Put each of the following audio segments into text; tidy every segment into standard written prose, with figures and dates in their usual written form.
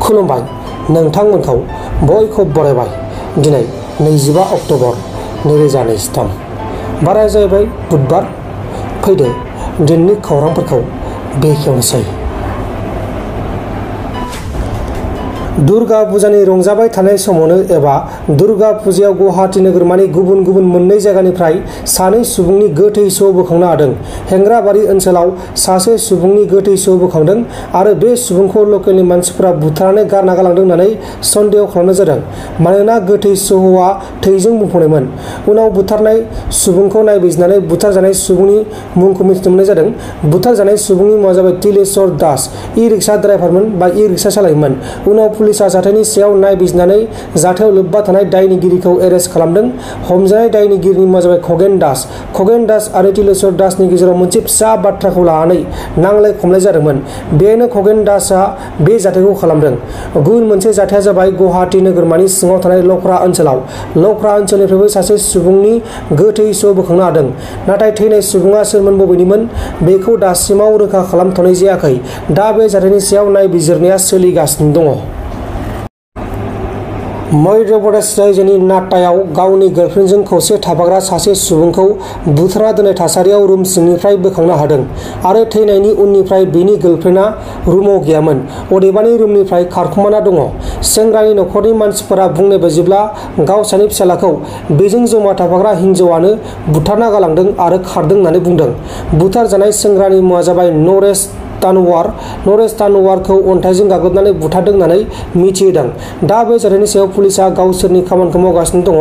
खुलुमबाय नोंथांमोनखौ बयखौ बरायबाय। दिनै 25 अक्ट'बर 2023 बारा जाहैबाय बुधबार। फैदो दिननि खौरांफोरखौ बेखेवनोसै। दुर्गा फुजानि रंजाबाय थानाय समावनो एबा दुर्गा फुजायाव गुवाहाटी नोगोरमानि गुबुन गुबुन मोननै जायगानिफ्राय सानै सुबुंनि गोथै सह बोखांनो हादों। हेंग्राबारि ओनसोलाव सासे सुबुंनि गोथै सह बोखांदों आरो बे सुबुंखौ लकेलनि मानसिफोरा बुथारनानै गारना गालांदों होननानै सन्देह खालामनाय जादों, मानोना गोथै सहआ थैजों बुंफबनायमोन। उनाव बुथारनाय सुबुंखौ नायबिजिरनानै बुथारजानाय सुबुंनि मुंखौ मिथिनो मोननाय जादों। बुथारजानाय सुबुंनि मुङा जाबाय तिलेश्वर दास, इ-रिक्सा ड्राइभारमोन बा इ-रिक्सा सालायोमोन। उनाव पुलिसा जाथायनि सायाव नायबिजिरनानै जाथायाव लोब्बा थानाय दायनिगिरिखौ एरेस्ट खालामदों। हमजानाय दायनिगिरिनि मुङा जाबाय खगेन दास। खगेन दास आरो तिलेश्वर दासनि गेजेराव मोनसे फिसा बाथ्राखौ लानानै नांलाय खमलाय जादोंमोन। बेनो खगेन दासआ बे जाथायखौ खालामदों। गुबुन मोनसे जाथाया जाबाय गुवाहाटी नोगोरमानि सिङाव थानाय लख्रा ओनसोलाव। लख्रा ओनसोलनिफ्रायबो सासे सुबुंनि गोथै सह बोखांनो हादों। नाथाय थैनाय सुबुङा सोरमोन, बबेनिमोन बेखौ दासिमाव रोखा खालामथ'नाय जायाखै। दा बे जाथायनि सायाव नायबिजिरनाया सोलिगासिनो दङ। मध्य प्रदेश रायजोनि नाटायाव गावनि गार्लफ्रेन्डजों खौसे थाफाग्रा सासे सुबुंखौ बुथारना दोननाय थासारियाव रुम सिंनिफ्राय बोखांनो हादों आरो थैनायनि उननिफ्राय बिनि गार्लफ्रेन्डआ रुमाव गैयामोन, अदेबानि रुमनिफ्राय खारखुमाना दङ। सेंग्रानि नखरनि मानसिफोरा बुंनाय बायदिब्ला गावसानि फिसालाखौ बेजों जमा थाफाग्रा हिन्जावानो बुथारना गालांदों आरो खारदों होननानै बुंदों। बुथारजानाय सेंग्रानि मुङा जाबाय नरेश तानवार। नरेश तानवारखौ अन्थाइजों गाग्लोबनानै बुथारदों होननानै मिथिहोदों। दा बे जाथायनि सायाव पुलिसा गावसोरनि खामानिखौ मावगासिनो दङ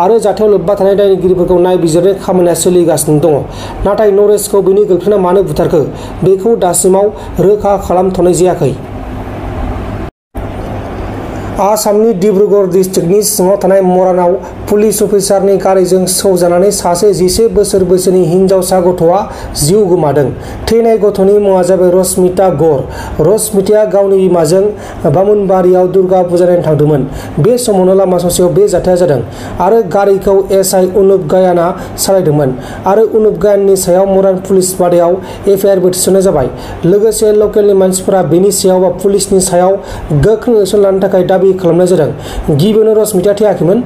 आरो जाथायाव लोब्बा थानाय दायनिगिरिफोरखौ नायबिजिरनाय खामानिया सोलिगासिनो दङ। नाथाय नरेशखौ बिनि गार्लफ्रेन्डआ मानो बुथारखो बेखौ दासिमाव रोखा खालामथ'नाय जायाखै। आसामनि डिब्रुगड़ डिस्ट्रिक्टनि सिङाव थानाय मरानाव पुलिस अफिसारनि गारिजों सौजानानै सासे 11 बोसोर बैसोनि हिनजावसा गथ'आ जिउ गोमादों। थैनाय गथ'नि मुङा जाबाय रश्मिता गौर। रश्मिताया गावनि बिमाजों बामुनबारियाव दुर्गा फुजा नायनो थांदोंमोन। बे समावनो लामा ससेयाव बे जाथाया जादों आरो गारिखौ एसआइ अनुप गायानआ सालायदोंमोन आरो अनुप गायाननि सायाव मरान पुलिस बादायाव एफआइआरबो थिसननाय जाबाय। लोगोसे लकेलनि मानसिफोरा बेनि सायाव बा पुलिसनि सायाव गोख्रों एक्सन लानो थाखाय दाबि खालामनाय जादों। गिबियावनो रश्मिताया थैयाखैमोन,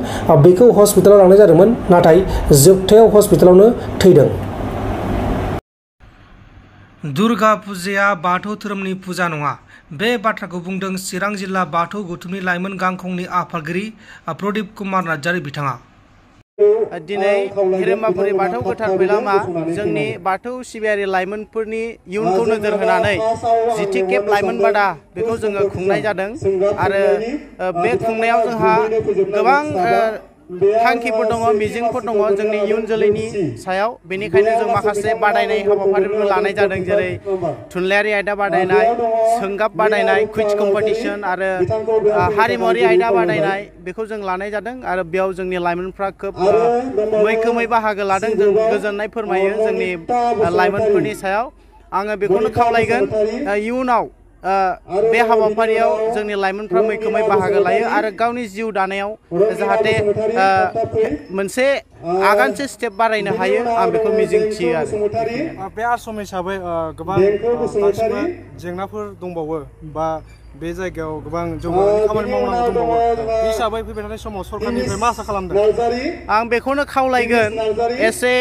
बेखौ हस्पिटालाव लांनाय जादोंमोन, नाथाय जोबथायाव हस्पिटालावनो थैदों। दुर्गा फुजाया बाथौ धोरोमनि फुजा नङा, बे बाथ्राखौ बुंदों चिरां जिल्ला बाथौ गौथुमनि लाइमोन गांखंनि आफादगिरि प्रदीप कुमार नार्जारी बिथाङा। दिनै हिरिम्बाफुरि बाथौ गोथार फैलामा जोंनि बाथौ सिबियारि लाइमोनफोरनि इयुनखौ नोजोर होनानै 10थि खेब लाइमोन बादा बेखौ जोङो खुंनाय जादों आरो बे खुंनायाव जोंहा गोबां थांखिफोर दङ, मिजिंफोर दङ जोंनि इयुन जोलैनि सायाव। बेनिखायनो जों माखासे बादायनाय हाबाफारिफोर लानाय जादों, जेरै थुनलाइयारि आयदा बादायनाय, सोंगाब बादायनाय, कुइज कम्पिटिशन आरो हारिमुवारि आयदा बादायनाय बेखौ जों लानाय जादों आरो बेयाव जोंनि लाइमोनफ्रा खोब मैखोमै बाहागो लादों। जों गोजोननाय फोरमायो जोंनि लाइमोनफोरनि सायाव। आङो बेखौनो खावलायगोन इयुनाव बे हाबाफारियाव जोंनि लाइमोनफ्रा मैखोमै बाहागो लायो आरो गावनि जिउ दानायाव जाहाथे मोनसे आगानसे स्टेप बारायनो हायो, आं बेखौ मिजिंथियो आरो। बे आश्रम हिसाबै गोबां दासिमबो जेंनाफोर दंबावो बा बे जायगायाव गोबां जौगानायनि खामानि मावनांगौ दंबावो। बे हिसाबै फैबाय थानाय समाव सरकारनिफ्राय मा आसा खालामदों? आं बेखौनो खावलायगोन एसे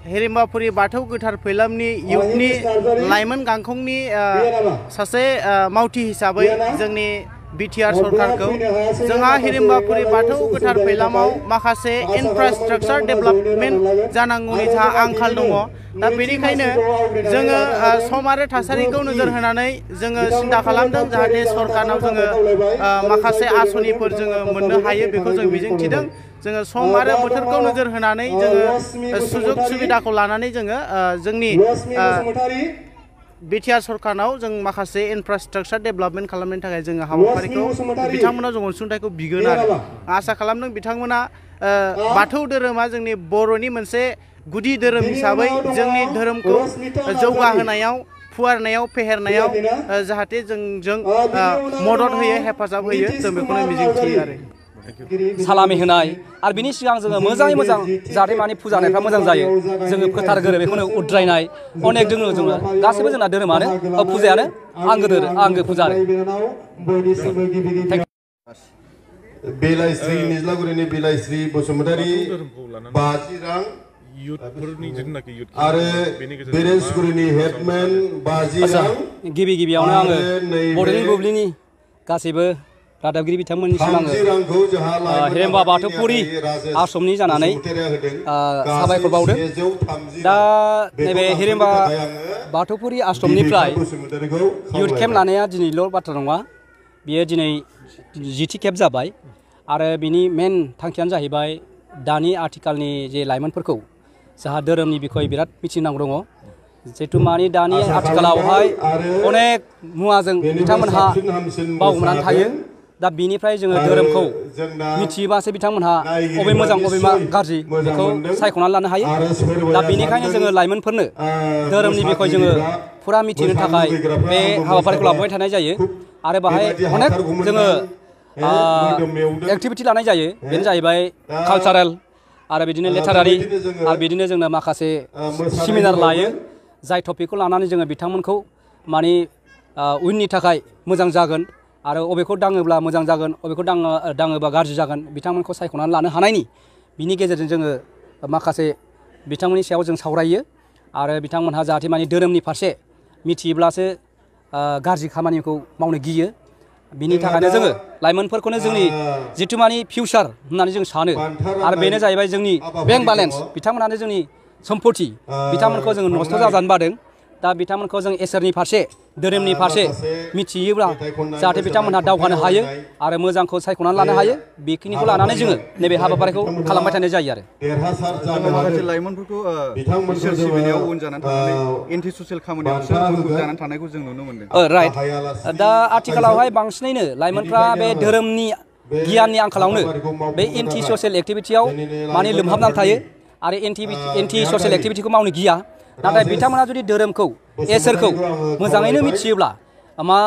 हिरिम्बाफुरि बाथौ गोथार फैलामनि इयुथनि लाइमोन गांखंनि सासे मावथि हिसाबै जोंनि बिटिआर सरकारखौ जोंहा हिरिम्बाफुरि बाथौ गोथार फैलामाव माखासे इनफ्रास्ट्राक्चार डेभेलपमेन्ट जानांगौनि जोंहा आंखाल दङ। दा बेनिखायनो जोङो सम आरो थासारिखौ नोजोर होनानै जोङो सिन्था खालामदों जाहाथे सरकारनाव जोङो माखासे आसनिफोर जोङो मोननो हायो, बेखौ जों मिजिंथिदों। जोङो सम आरो बोथोरखौ नोजोर होनानै जोङो सुजुग सुबिदाखौ लानानै जोङो जोंनि बिटिआर सरकारनाव जों माखासे इनफ्रास्ट्राक्चार डेभेलपमेन्ट खालामनायनि थाखाय जोङो हाबाफारिखौ बिथांमोना जों अनसुंथाइखौ बिगोन आरो आसा खालामदों बिथांमोना बाथौ धोरोमा जोंनि बर'नि मोनसे गुदि धोरोम हिसाबै जोंनि धोरोमखौ जौगाहोनायाव, फुवारनायाव, फेहेरनायाव जाहाथे जोंजों मदद होयो, हेफाजाब होयो, जों बेखौनो मिजिंथियो आरो। सालामि होनाय आरो बिनि सिगां जोङो मोजाङै मोजां जाहाथे माने फुजा होनायफ्रा मोजां जायो जोङो फोथार गोरो बेखौनो उद्रायनाय अनेक जोङो गासैबो जोंना धोरोमानो फुजायानो आंगो फुजा आरो बेलाइस्रि निज्लागुरिनि बेलाइस्रि बसुमतारी 50 रां आरो बेरेन्सगुरिनि हेडमेन 50 रां गिबियावनो आङो बड'लेण्ड बुब्लिनि गासैबो रादाबगिरि बिथांमोननिसिम आङो हिरेम्बा बाथौपुरि आश्रमनि जानानै साबायखर बावदों दा नैबे हिरेम्बा बाथौपुरि आश्रमनिफ्राय इयुथ केम्प लानाया दिनैल' बाथ्रा नङा बियो दिनै 10थि खेब जाबाय आरो बिनि मेन थांखियानो जाहैबाय दानि आथिखालनि जे लाइमोनफोरखौ जाहा धोरोमनि बिखय बिराद मिथिनांगौ दङ जिहेतु माने दानि आथिखालावहाय अनेक मुवाजों बिथांमोनहा बावगोमानानै थायो दा बिनिफ्राय जोङो धोरोमखौ मिथियोबासो बिथांमोनहा अबे मोजां अबे मा गाज्रि बेखौ सायख'नानै लानो हायो दा बेनिखायनो जोङो लाइमोनफोरनो धोरोमनि बिखय जोङो फुरा मिथिनो थाखाय बे हाबाफारिखौ लाबोबाय थानाय जायो आरो बाहाय अनेक जोङो एक्टिभिटि लानाय जायो बेनो जाहैबाय कालचारेल आरो बिदिनो लेटारारि आरो बिदिनो जोंनो माखासे सेमिनार लायो जाय टपिकखौ लानानै जोङो बिथांमोनखौ माने उननि थाखाय मोजां जागोन आरो अबेखौ दाङोब्ला मोजां जागोन अबेखौ दाङोब्ला गाज्रि जागोन बिथांमोनखौ सायख'नानै लानो हानायनि बिनि गेजेरजों जोङो माखासे बिथांमोननि सायाव जों सावरायो आरो बिथांमोनहा जाहाथे माने धोरोमनि फारसे मिथियोब्लासो गाज्रि खामानिखौ मावनो गियो बिनि थाखायनो जोङो लाइमोनफोरखौनो जोंनि जिथु माने फिउचार होननानै जों सानो आरो बेनो जाहैबाय जोंनि बेंक बेलेन्स बिथांमोनानो जोंनि सम्पति बिथांमोनखौ जोङो नस्थ' जाजानो बादों दा बिथांमोनखौ जों इसोरनि फारसे धोरोमनि फारसे मिथियोब्ला जाहाथे बिथांमोनहा दावगानो हायो आरो मोजांखौ सायख'नानै लानो हायो बेखिनिखौ लानानै जोङो नैबे हाबाफारिखौ खालामबाय थानाय जायो आरो माखासे लाइमोनफोरखौ इसोर सिबिनायाव उन जानानै थानानै एन्टि ससियेल खामानियावसो उन जानानै थानायखौ जों नुनो मोनदों राइट दा आथिखालावहाय बांसिनैनो लाइमोनफ्रा बे धोरोमनि गियाननि आंखालावनो बे एन्टि ससियेल एक्टिभिटियाव माने लोमहाबनानै थायो आरो एन्टि ससियेल एक्टिभिटिखौ मावनो गिया नाथाय बिथांमोना जुदि धोरोमखौ इसोरखौ मोजाङैनो मिथियोब्ला मा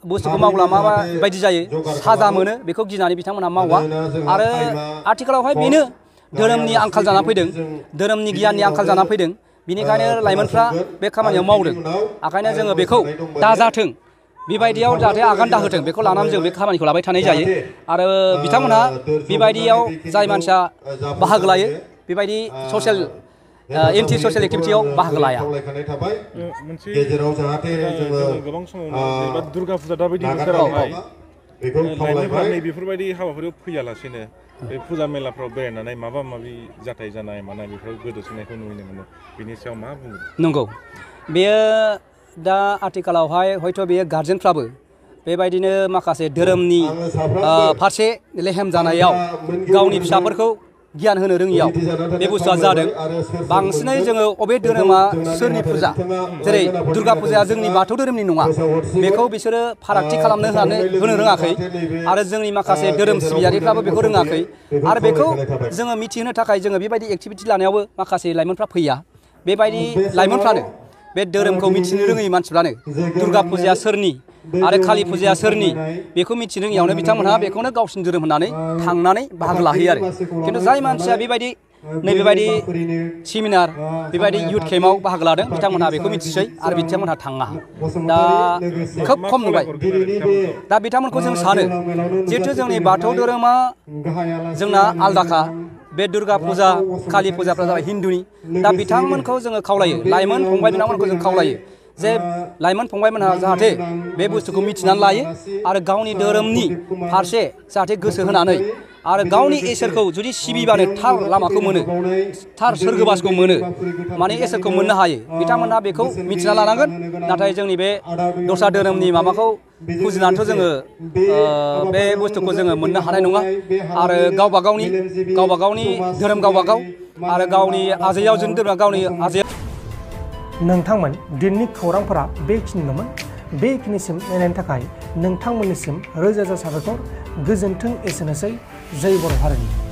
बुस्थुखौ मावब्ला माबायदि जायो साजा मोनो बेखौ गिनानै बिथांमोनहा मावा आरो आथिखालावहाय बेनो धोरोमनि आंखाल जाना फैदों धोरोमनि गियाननि आंखाल जाना फैदों बिनिखायनो लाइमोनफ्रा बे खामानियाव मावदों ओंखायनो जोङो बेखौ दाजाथों बेबायदियाव जाहाथे आगान दाहोथों बेखौ लानानै जों बे खामानिखौ लाबाय थानाय जायो आरो बिथांमोनहा बेबायदियाव जाय मानसिया बाहागो लायो बेबायदि ससियेल एन्टि ससियेल एक्टिभिटियाव बाहागो लाया गेजेराव जाहाथे गोबां समाव दुर्गा फुजा दाबायदि बोथोरावहाय लाइमोनफ्रा बेफोरबायदि हाबाफारियाव फैयालासेनो बे फुजा मेलाफ्राव बेरायनानै माबा माबि जाथाय जानाय मानाय बेफोराव गोदोसोनायखौ नुनो मोनो बेनि सायाव मा बुङो नंगौ बेयो दा आथिखालावहाय हयथ' बेयो गार्जेनफ्राबो बेबायदिनो माखासे धोरोमनि फारसे लेहेम जानायाव गावनि फिसाफोरखौ गियान होनो रोङियाव बे बुस्थुआ जादों बांसिनै जोङो अबे धोरोमा सोरनि फुजा जेरै दुर्गा फुजाया जोंनि बाथौ धोरोमनि नङा बेखौ बिसोरो फारागथि खालामनो होनो रोङाखै आरो जोंनि माखासे धोरोम सिबियारिफ्राबो बेखौ रोङाखै आरो बेखौ जोङो मिथिहोनो थाखाय जोङो बेबायदि एक्टिभिटि लानायावबो माखासे लाइमोनफ्रा फैया बेबायदि लाइमोनफ्रानो बे धोरोमखौ मिथिनो रोङै मानसिफ्रानो दुर्गा फुजाया सोरनि आरो कालि फुजाया सोरनि बेखौ मिथिनो रोङियावनो बिथांमोनहा बेखौनो गावसिनि धोरोम होननानै थांनानै बाहागो लाहैयो आरो खिन्थु जाय मानसिया बेबायदि नैबेबायदि सेमिनार बेबायदि इयुथ केम्पआव बाहागो लादों बिथांमोनहा बेखौ मिथिसै आरो बिथांमोनहा थाङा दा खोब खम नुबाय दा बिथांमोनखौ जों सानो जिहेथु जोंनि बाथौ धोरोमा जोंना आलदाखा बे दुर्गा फुजा कालि फुजाफ्रा जाबाय हिन्दुनि दा बिथांमोनखौ जोङो खावलायो लाइमोन फंबाय बिनानावमोनखौ जों खावलायो जे लाइमोन फंबायमोनहा जाहाथे बे बुस्थुखौ मिथिनानै लायो आरो गावनि धोरोमनि फारसे जाहाथे गोसो होनानै आरो गावनि इसोरखौ जुदि सिबिबानो थार लामाखौ मोनो थार सोरगोबासखौ मोनो माने इसोरखौ मोननो हायो बिथांमोनहा बेखौ मिथिना लानांगोन नाथाय जोंनि बे दस्रा धोरोमनि माबाखौ फुजिनानैथ' जोङो बे बुस्थुखौ जोङो मोननो हानाय नङा आरो गावबा गावनि धोरोम गावबा गाव आरो गावनि आजैयाव जों गावनि आजै नोंथांमोन दिननि खौरांफोरा बेखिनिल'मोन बेखिनिसिम नायनायनि थाखाय नोंथांमोननिसिम रोजा रोजा साबायखर गोजोन्थों एसेनोसै जय बर' हारिनि।